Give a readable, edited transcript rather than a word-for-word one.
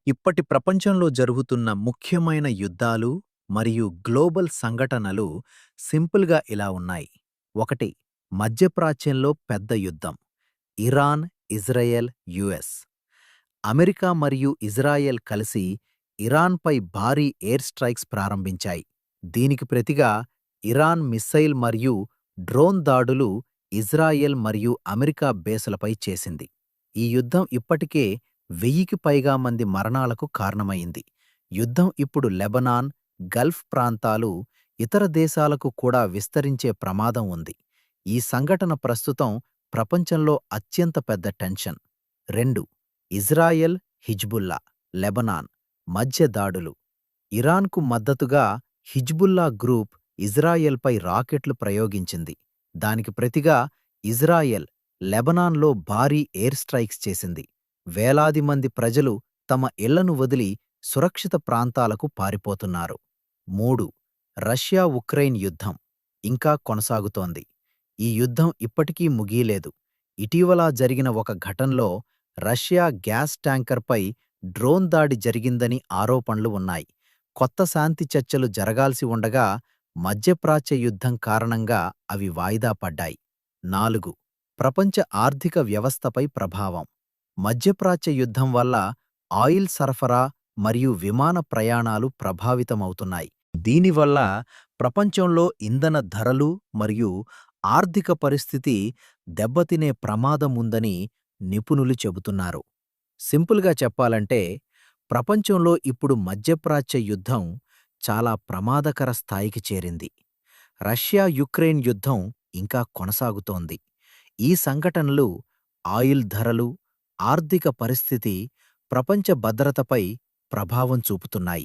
ఇప్పటి ప్రపంచంలో జరుగుతున్న ముఖ్యమైన యుద్ధాలు మరియు గ్లోబల్ సంఘటనలు సింపుల్‌గా ఇలా ఉన్నాయి. 1. మధ్యప్రాచ్యంలో పెద్ద యుద్ధం. Iran, Israel, US. అమెరికా మరియు ఇజ్రాయెల్ కలిసి ఇరాన్‌పై భారీ ఎయిర్ స్ట్రైక్స్ ప్రారంభించాయి. దీనికి ప్రతిగా ఇరాన్ మిస్సైల్ మరియు డ్రోన్ దాడులు ఇజ్రాయెల్ మరియు అమెరికా బేస్‌లపై చేసింది. ఈ యుద్ధం ఇప్పటికే 1000కి పైగా మంది మరణాలకు కారణమయింది. యుద్ధం ఇప్పుడు లెబనాన్, గల్ఫ్ ప్రాంతాలు, ఇతర దేశాలకు కూడా విస్తరించే ప్రమాదం ఉంది. ఈ సంఘటన ప్రస్తుతం ప్రపంచంలో అత్యంత పెద్ద టెన్షన్. 2. ఇజ్రాయెల్, హిజ్బుల్లా, లెబనాన్ మధ్య దాడులు. ఇరాన్‌కు మద్దతుగా హిజ్బుల్లా గ్రూప్ ఇజ్రాయెల్‌పై రాకెట్లు ప్రయోగించింది. దానికి ప్రతిగా ఇజ్రాయెల్ లెబనాన్‌లో భారీ ఎయిర్ స్ట్రైక్స్ చేసింది. వేలాది మంది ప్రజలు తమ ఇళ్లను వదిలి సురక్షిత ప్రాంతాలకు పారిపోతున్నారు. 3. రష్యా ఉక్రెయిన్ యుద్ధం ఇంకా కొనసాగుతోంది. ఈ యుద్ధం ఇప్పటికీ ముగియలేదు. ఇటీవల జరిగిన ఒక ఘటనలో రష్యా గ్యాస్ ట్యాంకర్‌పై డ్రోన్ దాడి జరిగిందని ఆరోపణలు ఉన్నాయి. కొత్త శాంతి చర్చలు జరగాల్సి ఉండగా మధ్యప్రాచ్య యుద్ధం కారణంగా అవి వాయిదా పడ్డాయి. 4. ప్రపంచ ఆర్థిక వ్యవస్థపై ప్రభావం. మధ్యప్రాచ్య యుద్ధం వల్ల ఆయిల్ సరఫరా మరియు విమాన ప్రయాణాలు ప్రభావితమవుతున్నాయి. దీనివల్ల ప్రపంచంలో ఇంధన ధరలు మరియు ఆర్థిక పరిస్థితి దెబ్బతినే ప్రమాదముందని నిపుణులు చెబుతున్నారు. సింపుల్‌గా చెప్పాలంటే, ప్రపంచంలో ఇప్పుడు మధ్యప్రాచ్య యుద్ధం చాలా ప్రమాదకర స్థాయికి చేరింది. రష్యా యుక్రెయిన్ యుద్ధం ఇంకా కొనసాగుతోంది. ఈ సంఘటనలు ఆయిల్ ధరలు, ఆర్థిక పరిస్థితి, ప్రపంచ భద్రతపై ప్రభావం చూపుతున్నాయి.